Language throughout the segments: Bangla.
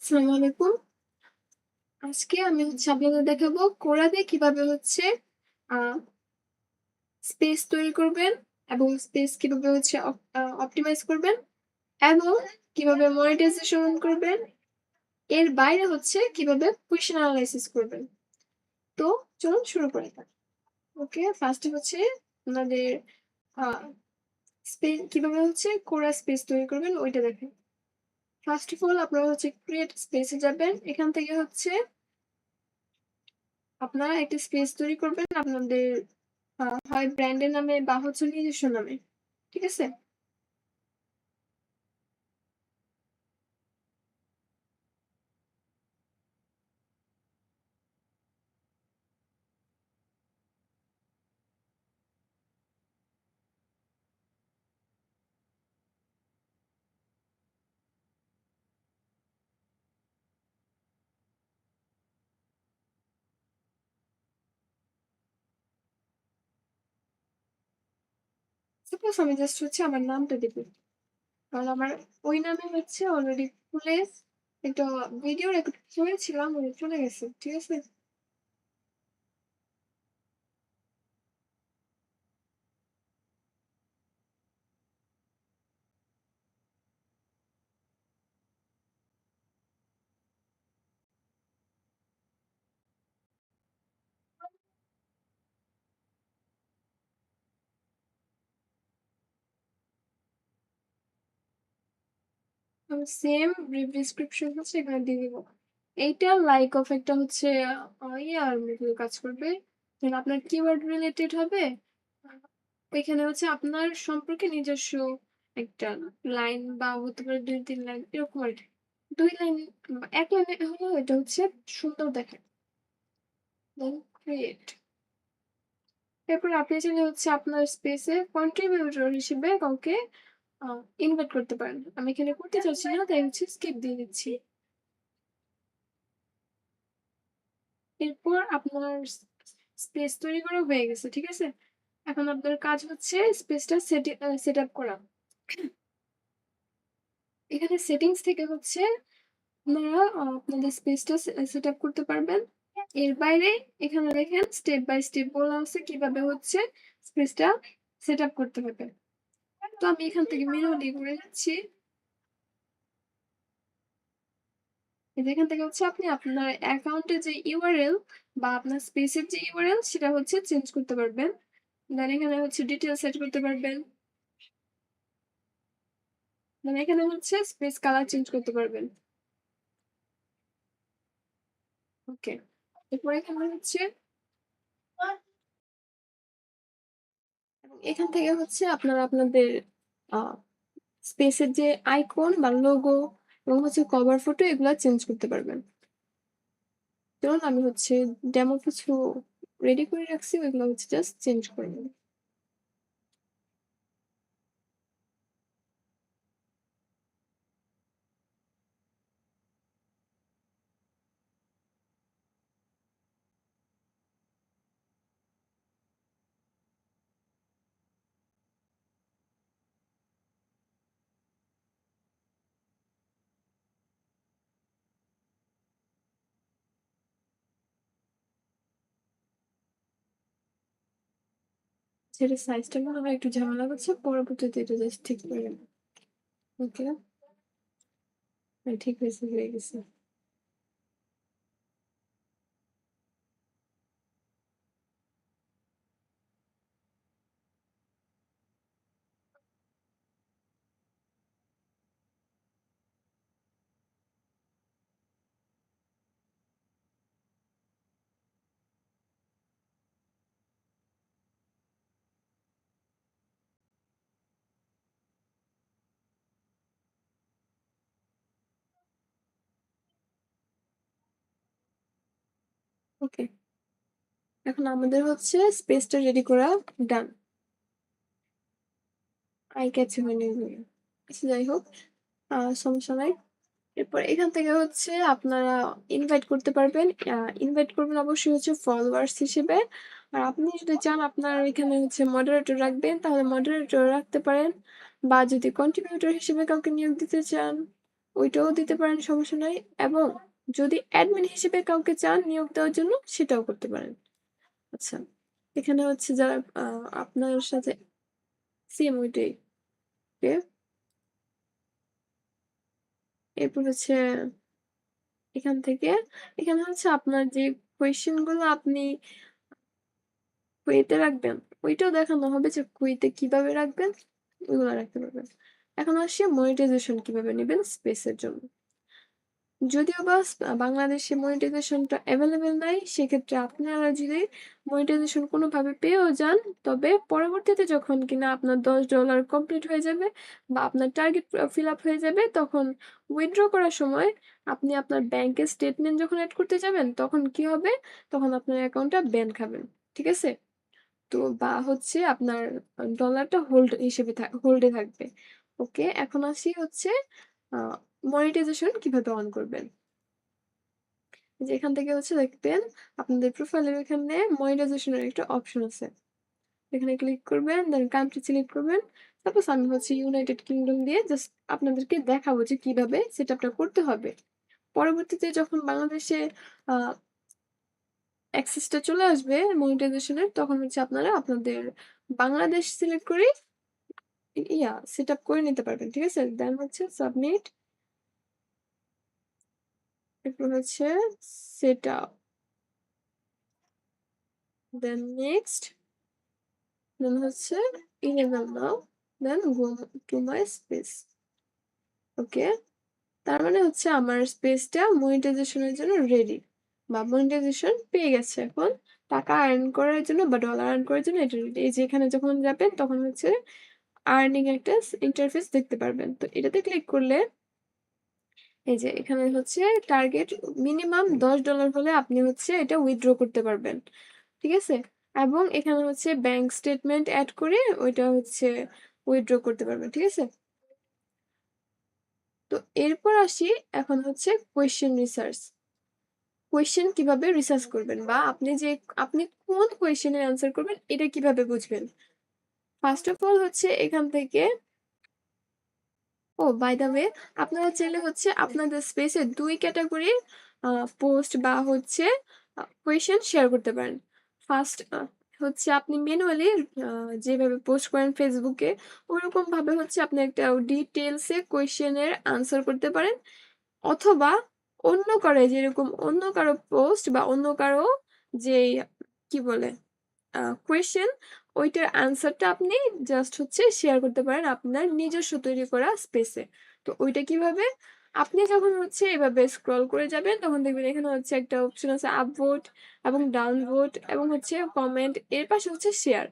আসসালামু আলাইকুম। আজকে আমি আপনাদের দেখাবো কোরা দিয়ে কিভাবে আ স্পেস তৈরি করবেন এবং স্পেস কিভাবে অপটিমাইজ করবেন এবং কিভাবে মনিটাইজেশন অন করবেন। এর বাইরে কিভাবে কোয়েশ্চেন এনালাইসিস করবেন। তো চলুন শুরু করা যাক। ওকে, ফার্স্ট এ আপনাদের আ কিভাবে কোরা স্পেস তৈরি করবেন ওইটা দেখেন। ফার্স্ট অফ অল আপনারা ক্রিয়েট স্পেস এ যাবেন। এখান থেকে আপনারা একটা স্পেস তৈরি করবেন আপনাদের হয় ব্র্যান্ডের নামে বা নিজস্ব নামে। ঠিক আছে? সাপোজ আমি জাস্ট আমার নামটা দিব। কারণ আমার ওই নামে অলরেডি খুলে একটা ভিডিও রেকর্ড করেছিলাম, ওটা চলে গেছে। ঠিক আছে? আমি সেম ব্রিফ ডেসক্রিপশন এখানে দিয়ে দিব। এইটা লাইক অফ একটা ইয়ার মতো কাজ করবে। দেন আপনার কিওয়ার্ড রিলেটেড হবে। এখানে আপনার সম্পর্কে নিজস্ব একটা লাইন বা হতে পারে ২-৩ লাইন এরকম আরকি। ২ লাইন বা ১ লাইনে হলেও এটা সুন্দর দেখায়। দেন ক্রিয়েট। এরপর আপনি চাইলে আপনার স্পেসে কন্ট্রিবিউটর হিসেবে কাউকে আ ইনভাইট করতে পারেন। আমি এখানে করতে চাচ্ছি না, তাই স্কিপ দিয়ে দিচ্ছি। এরপর আপনার স্পেস তৈরি করা হয়ে গেছে। ঠিক আছে? এখন আপনার কাজ স্পেসটা সেট আপ করা। এখানে সেটিংস থেকে আপনারা আপনাদের স্পেসটা সেট আপ করতে পারবেন। এর বাইরে এখানে দেখেন স্টেপ বাই স্টেপ বলা আছে কিভাবে স্পেসটা সেট আপ করতে হবে। তো আমি এখান থেকে ম্যানুয়ালি করে যাচ্ছি। এখান থেকে আপনি আপনার অ্যাকাউন্টের যে ইউআরএল বা আপনার স্পেসের যে ইউআরএল সেটা চেঞ্জ করতে পারবেন। দেন এখানে ডিটেইলস সেট করতে পারবেন। দেন এখানে স্পেস কালার চেঞ্জ করতে পারবেন। ওকে। এরপর এখানে এখান থেকে আপনারা আপনাদের আ স্পেসের যে আইকন বা লোগো এবং কভার ফটো এগুলা চেঞ্জ করতে পারবেন। ধরুন আমি ডেমো কিছু রেডি করে রাখছি, ওইগুলো জাস্ট চেঞ্জ করে নেব। সেটার সাইজটা মনে হয় একটু ঝামেলা হচ্ছে। পরবর্তীতে এটা জাস্ট ঠিক করে নেব। ওকে? হ্যাঁ, ঠিক হয়েছে, হয়ে গেছে। ওকে। এখন আমাদের স্পেসটা রেডি করা ডান। আই ক্যাচি হয়নি এগুলো। আচ্ছা, যাই হোক, সমস্যা নাই। এরপর এখান থেকে আপনারা ইনভাইট করতে পারবেন। ইনভাইট করবেন অবশ্যই ফলোয়ার্স হিসেবে। আর আপনি যদি চান আপনার এখানে মডারেটর রাখবেন, তাহলে মডারেটর রাখতে পারেন। বা যদি কন্ট্রিবিউটর হিসেবে কাউকে নিয়োগ দিতে চান, ওইটাও দিতে পারেন, সমস্যা নাই। এবং যদি অ্যাডমিন হিসেবে কাউকে চান নিয়োগ দেওয়ার জন্য সেটাও করতে পারেন। আচ্ছা, এখানে হচ্ছে যারা আপনার সাথে সেম ওইটাই। ওকে, এরপর হচ্ছে এখান থেকে এখানে হচ্ছে আপনার যে কোয়েশ্চেন গুলো আপনি কুইতে রাখবেন ওইটাও দেখানো হবে যে কুইতে কিভাবে রাখবেন, ওইগুলো রাখতে পারবেন। এখন আসি মনিটাইজেশন কিভাবে নেবেন স্পেসের জন্য। যদিও বা বাংলাদেশে মনিটাইজেশনটা এভেলেবেল নাই, সেক্ষেত্রে আপনারা যদি মনিটাইজেশন কোনোভাবে পেয়েও যান, তবে পরবর্তীতে যখন কিনা আপনার $10 কমপ্লিট হয়ে যাবে বা আপনার টার্গেট ফিল আপ হয়ে যাবে, তখন উইথড্র করার সময় আপনি আপনার ব্যাংকের স্টেটমেন্ট যখন অ্যাড করতে যাবেন, তখন কি হবে, তখন আপনার অ্যাকাউন্টটা ব্যান খাবেন। ঠিক আছে? তো বা হচ্ছে আপনার ডলারটা হোল্ড হিসেবে হোল্ডে থাকবে। ওকে, এখন আসি হচ্ছে মনিটাইজেশন কিভাবে অন করবেন। যে এখান থেকে হচ্ছে দেখবেন আপনাদের প্রোফাইলের এখানে মনিটাইজেশনের একটা অপশন আছে, এখানে ক্লিক করবেন, দেন কান্ট্রি সিলেক্ট করবেন। সাপোজ আমি হচ্ছে ইউনাইটেড কিংডম দিয়ে জাস্ট আপনাদেরকে দেখাবো যে কিভাবে সেটআপটা করতে হবে। পরবর্তীতে যখন বাংলাদেশে অ্যাক্সেসটা চলে আসবে মনিটাইজেশনের, তখন হচ্ছে আপনারা আপনাদের বাংলাদেশ সিলেক্ট করে সেটআপ করে নিতে পারবেন। ঠিক আছে? দেন হচ্ছে সাবমিট, এরপর হচ্ছে সেটআপ, দেন নেক্সট, দেন হচ্ছে enable now, then go to my space। ওকে, তার মানে হচ্ছে আমার স্পেসটা মনিটাইজেশনের জন্য রেডি বা মনিটাইজেশন পেয়ে গেছে। এখন টাকা আর্ন করার জন্য বা ডলার আর্ন করার জন্য এটা রেডি। এই যে এখানে যখন যাবেন তখন হচ্ছে আর্নিং একটা ইন্টারফেস দেখতে পারবেন। তো এটাতে ক্লিক করলে এই যে এখানে হচ্ছে টার্গেট মিনিমাম $10 হলে আপনি হচ্ছে এটা উইথড্র করতে পারবেন। ঠিক আছে? এবং এখানে হচ্ছে ব্যাংক স্টেটমেন্ট এড করে ওইটা হচ্ছে উইথড্র করতে পারবেন। ঠিক আছে? তো এরপর আসি, এখন হচ্ছে কোয়েশ্চেন রিসার্চ। কোয়েশ্চেন কিভাবে রিসার্চ করবেন বা আপনি কোন কোয়েশ্চেনের অ্যান্সার করবেন এটা কিভাবে বুঝবেন। ফার্স্ট অফ অল হচ্ছে এখান থেকে, ও বাই দ্য ওয়ে, আপনারা চাইলে হচ্ছে আপনাদের স্পেসে 2 ক্যাটাগরির পোস্ট বা হচ্ছে কোয়েশ্চেন শেয়ার করতে পারেন। ফার্স্ট হচ্ছে আপনি ম্যানুয়ালি যেভাবে পোস্ট করেন ফেসবুকে, ওরকম ভাবে হচ্ছে আপনি একটা ডিটেলসে কোয়েশ্চেনের আনসার করতে পারেন। অথবা অন্য কারো পোস্ট বা অন্য কারো যেই কি বলে কোয়েশ্চেন, ওইটার আনসারটা আপনি জাস্ট হচ্ছে শেয়ার করতে পারেন আপনার নিজস্ব তৈরি করা স্পেসে। তো ওইটা কিভাবে, আপনি যখন হচ্ছে এভাবে স্ক্রল করে যাবেন তখন দেখবেন এখানে হচ্ছে একটা অপশন আছে আপভোট এবং ডাউনভোট এবং হচ্ছে কমেন্ট, এর পাশে হচ্ছে শেয়ার।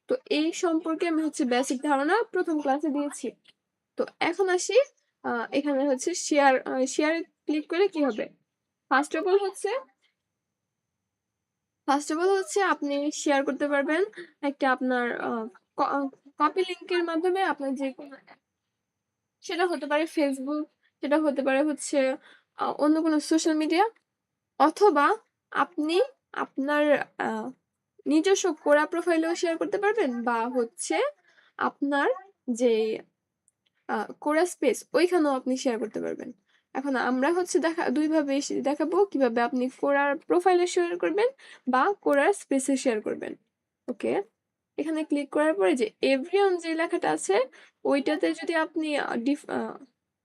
তো এই সম্পর্কে আমি হচ্ছে বেসিক ধারণা প্রথম ক্লাসে দিয়েছি। তো এখন আসি এখানে হচ্ছে শেয়ার ক্লিক করে কি হবে। ফার্স্ট অফ অল হচ্ছে আপনি শেয়ার করতে পারবেন একটা আপনার কপি লিংকের মাধ্যমে আপনার যে কোনো, সেটা হতে পারে ফেসবুক, সেটা হতে পারে হচ্ছে অন্য কোনো সোশ্যাল মিডিয়া, অথবা আপনি আপনার আহ, নিজস্ব কোরা প্রোফাইলেও শেয়ার করতে পারবেন বা হচ্ছে আপনার যে কোরা স্পেস ওইখানেও আপনি শেয়ার করতে পারবেন। এখন আমরা হচ্ছে দুইভাবে দেখাবো কিভাবে আপনি কোরার প্রোফাইলে শেয়ার করবেন বা কোরার স্পেসে শেয়ার করবেন। ওকে, এখানে ক্লিক করার পরে যে এভরিওন যে লেখাটা আছে ওইটাতে যদি আপনি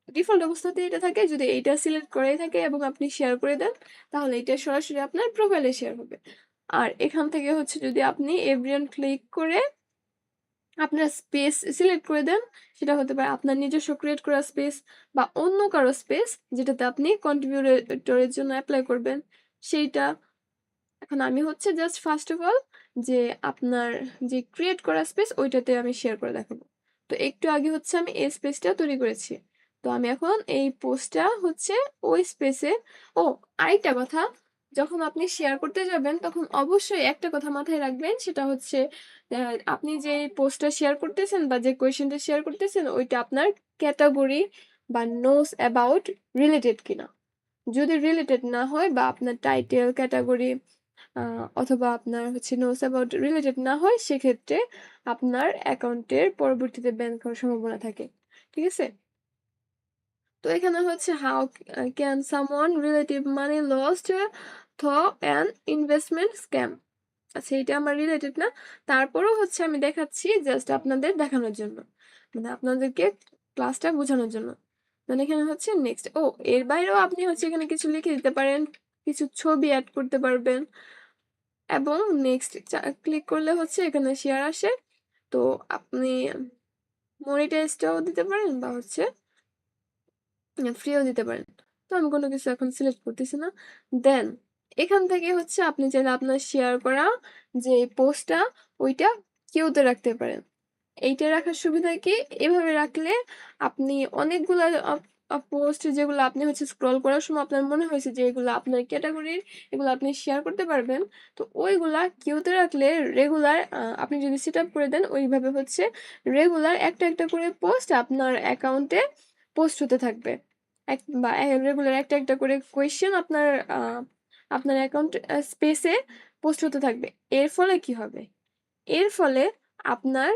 ডিফল্ট অবস্থাতে এটা থাকে, যদি এইটা সিলেক্ট করেই থাকে এবং আপনি শেয়ার করে দেন, তাহলে এটা সরাসরি আপনার প্রোফাইলে শেয়ার হবে। আর এখান থেকে হচ্ছে যদি আপনি এভরিওন ক্লিক করে আপনার স্পেস সিলেক্ট করে দেন, সেটা হতে পারে আপনার নিজস্ব ক্রিয়েট করা স্পেস বা অন্য কারো স্পেস যেটাতে আপনি কন্ট্রিবিউটরের জন্য অ্যাপ্লাই করবেন সেইটা। এখন আমি হচ্ছে জাস্ট ফার্স্ট অফ অল যে আপনার যে ক্রিয়েট করা স্পেস ওইটাতে আমি শেয়ার করে দেখাবো। তো একটু আগে হচ্ছে আমি এই স্পেসটা তৈরি করেছি। তো আমি এখন এই পোস্টটা হচ্ছে ওই স্পেসে, ও আরেকটা কথা, যখন আপনি শেয়ার করতে যাবেন তখন অবশ্যই একটা কথা মাথায় রাখবেন, সেটা হচ্ছে আপনি যে পোস্টটা শেয়ার করতেছেন বা যে কোয়েশ্চেনটা শেয়ার করতেছেন ওইটা আপনার ক্যাটাগরি বা নোস অ্যাবাউট রিলেটেড কিনা। যদি রিলেটেড না হয় বা আপনার টাইটেল ক্যাটাগরি অথবা আপনার হচ্ছে নোস অ্যাবাউট রিলেটেড না হয়, সেক্ষেত্রে আপনার অ্যাকাউন্টের পরবর্তীতে ব্যান করার সম্ভাবনা থাকে। ঠিক আছে? তো এখানে হচ্ছে how can someone relative money lost থ অ্যান ইনভেস্টমেন্ট স্ক্যাম। আচ্ছা, এটা আমার রিলেটেড না, তারপরেও হচ্ছে আমি দেখাচ্ছি জাস্ট আপনাদের দেখানোর জন্য, মানে আপনাদেরকে ক্লাসটা বোঝানোর জন্য। মানে এখানে হচ্ছে নেক্সট, ও এর বাইরেও আপনি হচ্ছে এখানে কিছু লিখে দিতে পারেন, কিছু ছবি অ্যাড করতে পারবেন, এবং নেক্সট ক্লিক করলে হচ্ছে এখানে শেয়ার আসে। তো আপনি মনিটাইজটাও দিতে পারেন বা হচ্ছে ফ্রিও দিতে পারেন। তো আমি কোনো কিছু এখন সিলেক্ট করতেছি না। দেন এখান থেকে হচ্ছে আপনি চাইলে আপনার শেয়ার করা যে পোস্টটা ওইটা কিউতে রাখতে পারেন। এইটা রাখার সুবিধা কি, এভাবে রাখলে আপনি অনেকগুলা পোস্ট যেগুলো আপনি হচ্ছে স্ক্রল করার সময় আপনার মনে হয়েছে যে এগুলো আপনার ক্যাটাগরির, এগুলো আপনি শেয়ার করতে পারবেন, তো ওইগুলা কিউতে রাখলে রেগুলার আপনি যদি সেট আপ করে দেন ওইভাবে হচ্ছে রেগুলার একটা একটা করে পোস্ট আপনার অ্যাকাউন্টে পোস্ট হতে থাকবে। বা রেগুলার একটা একটা করে কোয়েশ্চেন আপনার আপনার অ্যাকাউন্ট স্পেসে পোস্ট হতে থাকবে। এর ফলে কি হবে, এর ফলে আপনার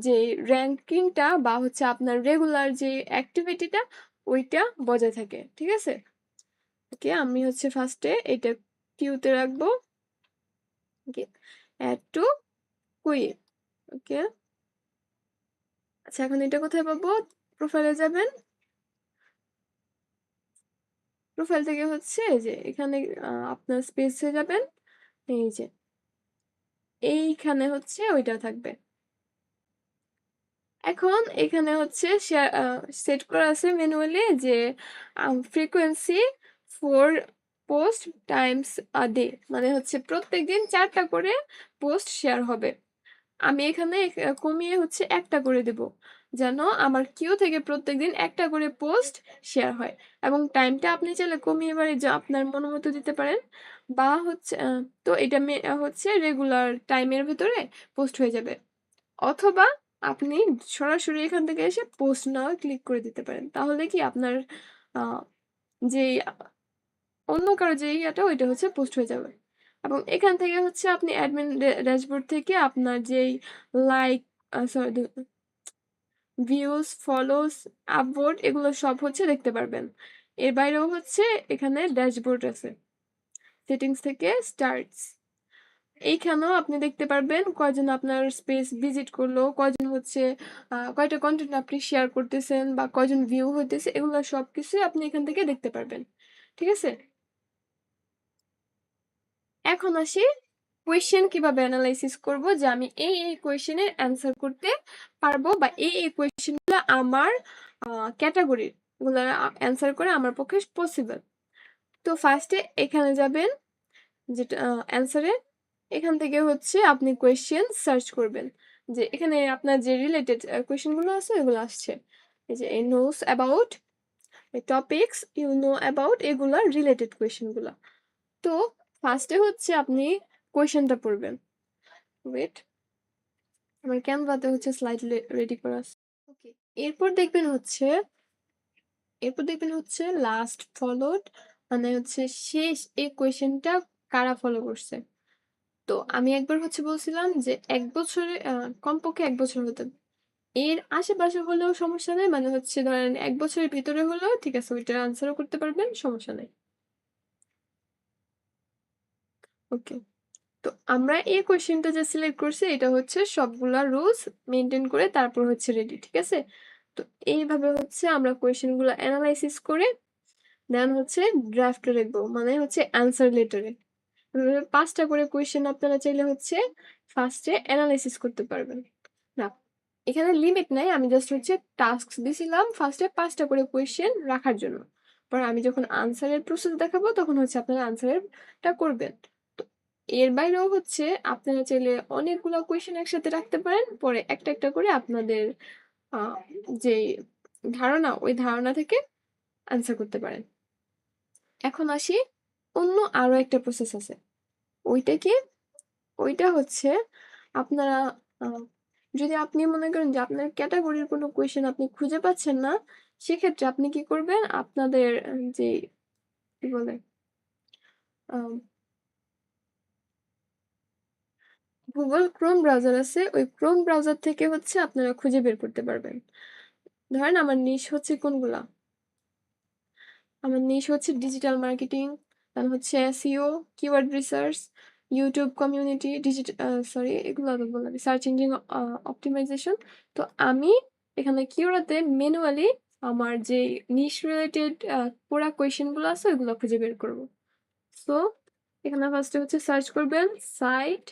যে র্যাঙ্কিংটা বা হচ্ছে আপনার রেগুলার যে অ্যাক্টিভিটিটা ওইটা বজায় থাকে। ঠিক আছে, ওকে আমি হচ্ছে ফার্স্টে এটা কিউতে রাখবো। ওকে, অ্যাড টু কুই। ওকে, আচ্ছা এখন এটা কোথায় পাবো, প্রোফাইলে যাবেন, প্রোফাইল থেকে হচ্ছে যে এখানে আপনার স্পেসে যাবেন, এই যে এইখানে হচ্ছে ওইটা থাকবে। এখন এখানে হচ্ছে সেট করা আছে ম্যানুয়ালি যে frequency four post Times a day, মানে হচ্ছে প্রত্যেকদিন 4টা করে পোস্ট শেয়ার হবে। আমি এখানে কমিয়ে হচ্ছে একটা করে দেব, যেন আমার কিউ থেকে প্রত্যেকদিন একটা করে পোস্ট শেয়ার হয়। এবং টাইমটা আপনি চাইলে কমিয়ে বাড়িয়ে যা আপনার মন মতো দিতে পারেন, বা হচ্ছে তো এটা হচ্ছে রেগুলার টাইমের ভিতরে পোস্ট হয়ে যাবে। অথবা আপনি সরাসরি এখান থেকে এসে পোস্ট নাও ক্লিক করে দিতে পারেন, তাহলে কি আপনার যে অন্য কারো যে ইয়াটা ওইটা হচ্ছে পোস্ট হয়ে যাবে। এবং এখান থেকে হচ্ছে আপনি অ্যাডমিন ড্যাশবোর্ড থেকে আপনার যেই লাইক সরি ভিউজ ফলোস আপভোট এগুলো সব হচ্ছে দেখতে পারবেন। এর বাইরেও হচ্ছে এখানে ড্যাশবোর্ড আছে, সেটিংস থেকে স্টার্টস, এইখানেও আপনি দেখতে পারবেন কয়জন আপনার স্পেস ভিজিট করলো, কয়জন হচ্ছে কয়টা কন্টেন্ট আপনি শেয়ার করতেছেন বা কয়জন ভিউ হইতেছে, এগুলো সবকিছু আপনি এখান থেকে দেখতে পারবেন। ঠিক আছে, এখন আসি কোয়েশ্চেন কিভাবে অ্যানালাইসিস করব, যে আমি এই এই কোয়েশ্চেনের অ্যান্সার করতে পারবো বা এই এই কোয়েশ্চেনগুলো আমার ক্যাটাগরির, এগুলো অ্যান্সার করে আমার পক্ষে পসিবল। তো ফার্স্টে এখানে যাবেন, যেটা অ্যান্সারে, এখান থেকে হচ্ছে আপনি কোয়েশ্চেন সার্চ করবেন, যে এখানে আপনার যে রিলেটেড কোয়েশ্চেনগুলো আছে এগুলো আসছে, এই যে knows about, topics you know about, এগুলোর রিলেটেড কোয়েশ্চেনগুলো। তো ফার্স্টে হচ্ছে আপনি কোয়েশ্চেনটা পড়বেন। ওয়েট, আমার ক্যানভাতে হচ্ছে স্লাইড রেডি করা আছে। ওকে, এরপর দেখবেন হচ্ছে, লাস্ট ফলোড, মানে হচ্ছে শেষ এই কোয়েশ্চেনটা কারা ফলো করছে। তো আমি একবার হচ্ছে বলছিলাম যে 1 বছরে কমপক্ষে 1 বছর হতে হবে। এর আশেপাশে হলেও সমস্যা নেই, মানে হচ্ছে ধরেন 1 বছরের ভিতরে হলেও ঠিক আছে, ওইটার আনসারও করতে পারবেন, সমস্যা নেই। ওকে, তো আমরা এই কোয়েশ্চেনটা যে সিলেক্ট করছি এটা হচ্ছে সবগুলা রুলস মেনটেন করে তারপর হচ্ছে রেডি। ঠিক আছে, তো এইভাবে হচ্ছে আমরা কোয়েশ্চেনগুলো অ্যানালাইসিস করে দেন হচ্ছে ড্রাফটে লিখবো, মানে হচ্ছে অ্যান্সার লেটারে। 5টা করে কোয়েশ্চেন আপনারা চাইলে হচ্ছে ফার্স্টে অ্যানালাইসিস করতে পারবেন। না, এখানে লিমিট নাই, আমি জাস্ট হচ্ছে টাস্ক দিছিলাম ফার্স্টে 5টা করে কোয়েশ্চেন রাখার জন্য। পরে আমি যখন আনসারের প্রসেস দেখাবো তখন হচ্ছে আপনারা আনসারটা করবেন। তো এর বাইরেও হচ্ছে আপনারা চাইলে অনেকগুলো কোয়েশ্চেন একসাথে রাখতে পারেন, পরে একটা একটা করে আপনাদের আহ যে ধারণা ওই ধারণা থেকে আনসার করতে পারেন। এখন আসি, অন্য আরো একটা প্রসেস আছে, ওইটা কি, ওইটা হচ্ছে আপনারা যদি আপনি মনে করেন যে আপনার ক্যাটাগরির কোনো কোয়েশ্চেন আপনি খুঁজে পাচ্ছেন না, সেক্ষেত্রে আপনি কি করবেন, আপনাদের যে কি বলে গুগল ক্রোম ব্রাউজার আছে, ওই ক্রোম ব্রাউজার থেকে হচ্ছে আপনারা খুঁজে বের করতে পারবেন। ধরেন আমার নিশ হচ্ছে কোনগুলা, আমার নিশ হচ্ছে ডিজিটাল মার্কেটিং, দেন হচ্ছে SEO, keyword research, YouTube community, sorry এগুলো তো বললাম, সার্চ ইঞ্জিন অপটিমাইজেশন। তো আমি এখানে কিওয়ার্ডে ম্যানুয়ালি আমার যে নিশ রিলেটেড পুরা কোয়েশ্চেনগুলো আছে ওইগুলো খুঁজে বের করব। সো এখানে ফার্স্টে হচ্ছে সার্চ করবেন সাইট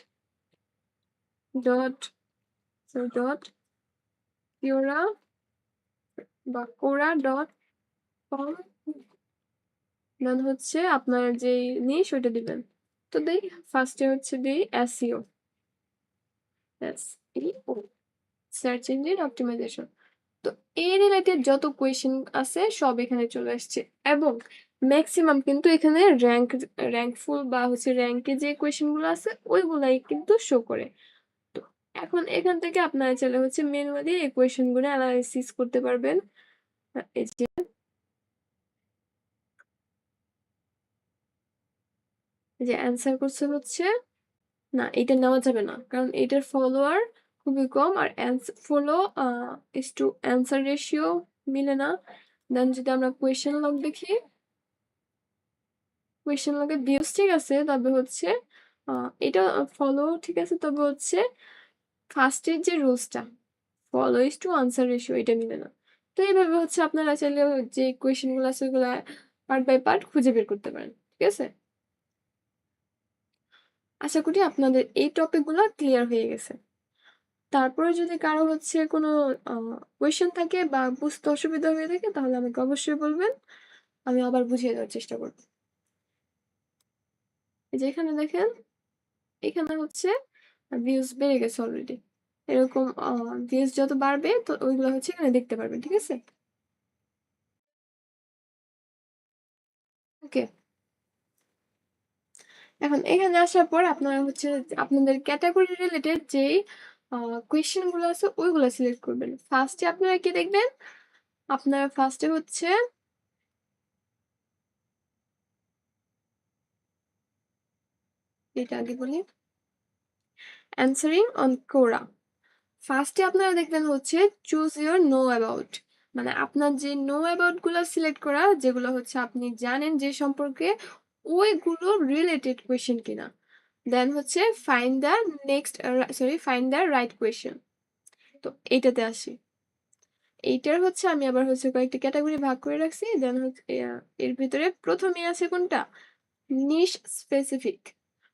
ডট ডট কিওরা বা কোরা ডট কম, দেন হচ্ছে আপনার যে নিশ ওইটা দিবেন। তো দেই ফার্স্টে হচ্ছে দিই SEO, SEO, search engine optimization. তো এই রিলেটেড যত কোয়েশ্চেন আছে সব এখানে চলে আসছে, এবং ম্যাক্সিমাম কিন্তু এখানে র্যাঙ্কফুল বা হচ্ছে র্যাঙ্কে যে কোয়েশ্চেন গুলো আছে ওইগুলাই কিন্তু শো করে। তো এখন এখান থেকে আপনারা চাইলে হচ্ছে ম্যানুয়ালি এই কোয়েশ্চেন গুলো অ্যানালাইসিস করতে পারবেন। এই যে অ্যান্সার করছে হচ্ছে, না এটা নেওয়া যাবে না, কারণ এটার ফলোয়ার খুবই কম, আর follow is to answer ratio মিলে না। দেন যদি আমরা কোয়েশ্চেন লগ দেখি, কোয়েশ্চেন লগে ভিউজ ঠিক আছে, তবে হচ্ছে এটা ফলো ঠিক আছে, তবে হচ্ছে ফার্স্টের যে রুলসটা follow is to answer ratio এটা মিলে না। তো এইভাবে হচ্ছে আপনারা চাইলে যে কোয়েশ্চেন গুলো আছে ওগুলা পার্ট বাই পার্ট খুঁজে বের করতে পারেন, ঠিক আছে। আশা করি আপনাদের এই টপিক গুলো ক্লিয়ার হয়ে গেছে। তারপরে যদি কারো হচ্ছে কোনো কোয়েশ্চেন থাকে বা বুঝতে অসুবিধা হয়ে থাকে তাহলে আমাকে অবশ্যই বলবেন, আমি আবার বুঝিয়ে দেওয়ার চেষ্টা করব। এই যে এখানে দেখেন, এখানে হচ্ছে ভিউজ বেড়ে গেছে অলরেডি। এরকম ভিউজ যত বাড়বে তো ওইগুলো হচ্ছে এখানে দেখতে পারবেন, ঠিক আছে। ওকে, এখন এখানে আসার পর আপনারা হচ্ছে আপনাদের ক্যাটাগরি রিলেটেড যেই কোয়েশ্চেন গুলো আছে ওইগুলো সিলেক্ট করবেন। ফার্স্টে আপনারা কি দেখবেন, আপনারা ফার্স্টে হচ্ছে এটা আগে বলি, অ্যান্সারিং অন কোরা। ফার্স্টে আপনারা দেখবেন হচ্ছে চুজ ইউর নো অ্যাবাউট, মানে আপনার যে নো অ্যাবাউট গুলো সিলেক্ট করা, যেগুলো হচ্ছে আপনি জানেন যে সম্পর্কে, ওইগুলো রিলেটেড কোয়েশ্চেন কিনা। দেন হচ্ছে find the find the right question. তো এইটাতে আসি, এইটার হচ্ছে আমি আবার হচ্ছে কয়েকটা ক্যাটাগরি ভাগ করে রাখছি। দেন হচ্ছে এর ভিতরে প্রথমে আছে কোনটা, নিশ স্পেসিফিক,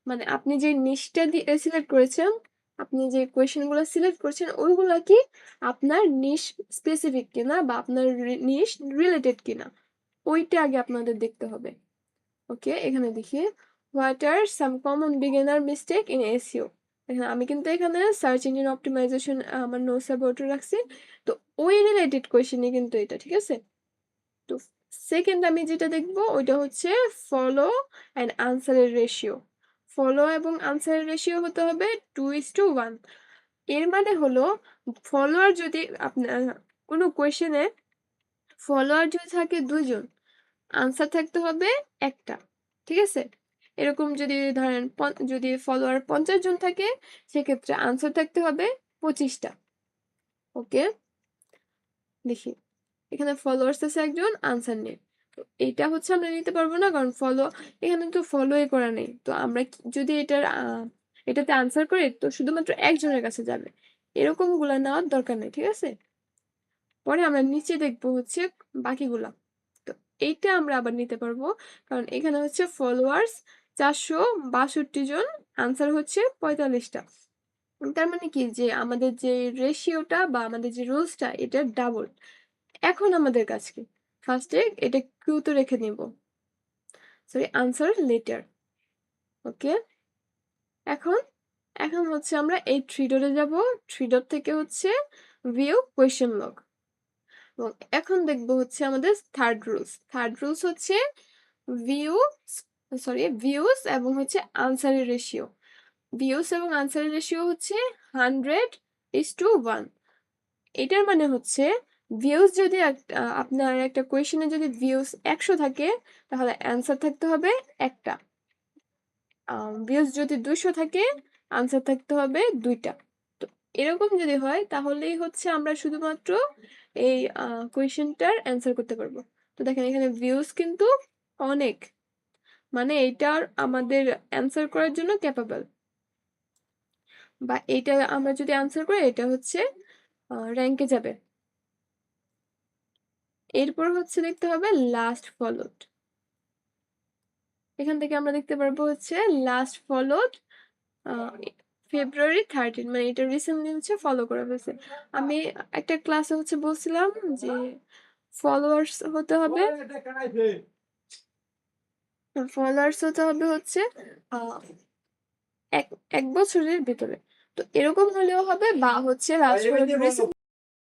মানে আপনি যে নিশটা সিলেক্ট করেছেন, আপনি যে কোয়েশ্চেন গুলো সিলেক্ট করছেন ওইগুলা কি আপনার নিশ স্পেসিফিক কিনা বা আপনার নিশ রিলেটেড কিনা, ওইটা আগে আপনাদের দেখতে হবে। ওকে, এখানে দেখি what are some common beginner mistake in SEO. এখানে আমি কিন্তু এখানে সার্চ ইঞ্জিন অপটিমাইজেশন আমার নোটস অ্যাবাউট রাখছি। তো ওই রিলেটেড কোয়েশ্চেনই কিন্তু এটা, ঠিক আছে। তো সেকেন্ড আমি যেটা দেখবো ওইটা হচ্ছে ফলো অ্যান্ড আনসারের রেশিও। ফলো এবং আনসারের রেশিও হতে হবে 2:1। এর মানে হলো ফলোয়ার যদি আপনার কোনো কোয়েশ্চেনে ফলোয়ার যদি থাকে 2 জন, আনসার থাকতে হবে একটা, ঠিক আছে। এরকম যদি ধরেন যদি ফলোয়ার 50 জন থাকে, সেক্ষেত্রে আনসার থাকতে হবে 25টা। ওকে, দেখি এখানে ফলোয়ার্স আছে 1 জন, আনসার নেই। তো এটা হচ্ছে আমরা নিতে পারবো না, কারণ এখানে তো ফলোই করা নেই। তো আমরা যদি এটাতে আনসার করি তো শুধুমাত্র 1 জনের কাছে যাবে, এরকম গুলা নেওয়ার দরকার নেই, ঠিক আছে। পরে আমরা নিচে দেখবো হচ্ছে বাকিগুলা। তো এইটা আমরা আবার নিতে পারবো, কারণ এখানে হচ্ছে ফলোয়ার্স 462 জন, আনসার হচ্ছে 45টা। তার মানে কি যে আমাদের যে রেশিওটা বা আমাদের যে রুলসটা এটা ডাবল। এখন আমাদের কাছে কি, ফার্স্টে এটা কিউতে রেখে নিব, সরি আনসার লেটার। ওকে, এখন এখন হচ্ছে আমরা এই 3 ডটে যাব, 3 ডট থেকে হচ্ছে ভিউ কোয়েশ্চেন লগ, এবং এখন দেখবো হচ্ছে আমাদের থার্ড রুলস হচ্ছে ভিউ ভিউস এবং হচ্ছে আনসারের রেশিও। ভিউস এবং আনসারের রেশিও হচ্ছে 100:1। এটার মানে হচ্ছে ভিউজ যদি আপনার একটা কোয়েশ্চেনে যদি ভিউজ 100 থাকে তাহলে অ্যান্সার থাকতে হবে একটা, ভিউজ যদি 200 থাকে আনসার থাকতে হবে 2টা। তো এরকম যদি হয় তাহলেই হচ্ছে আমরা শুধুমাত্র এই কোয়েশ্চেনটার অ্যান্সার করতে পারবো। তো দেখেন এখানে ভিউজ কিন্তু অনেক, মানে এইটার আমাদের অ্যান্সার করার জন্য ক্যাপাবল, বা এটা আমরা যদি অ্যান্সার করি এটা হচ্ছে র্যাঙ্কে যাবে। এরপর হচ্ছে দেখতে হবে লাস্ট ফলোড। এখান থেকে আমরা দেখতে পারবো হচ্ছে লাস্ট ফলোড ফেব্রুয়ারি 13, মানে এটা রিসেন্টলি হচ্ছে ফলো করা হয়েছে। আমি একটা ক্লাসে হচ্ছে বলছিলাম যে ফলোয়ার্স হতে হবে, হচ্ছে এক এক বছরের ভিতরে। তো এরকম হলেও হবে, বা হচ্ছে লাস্ট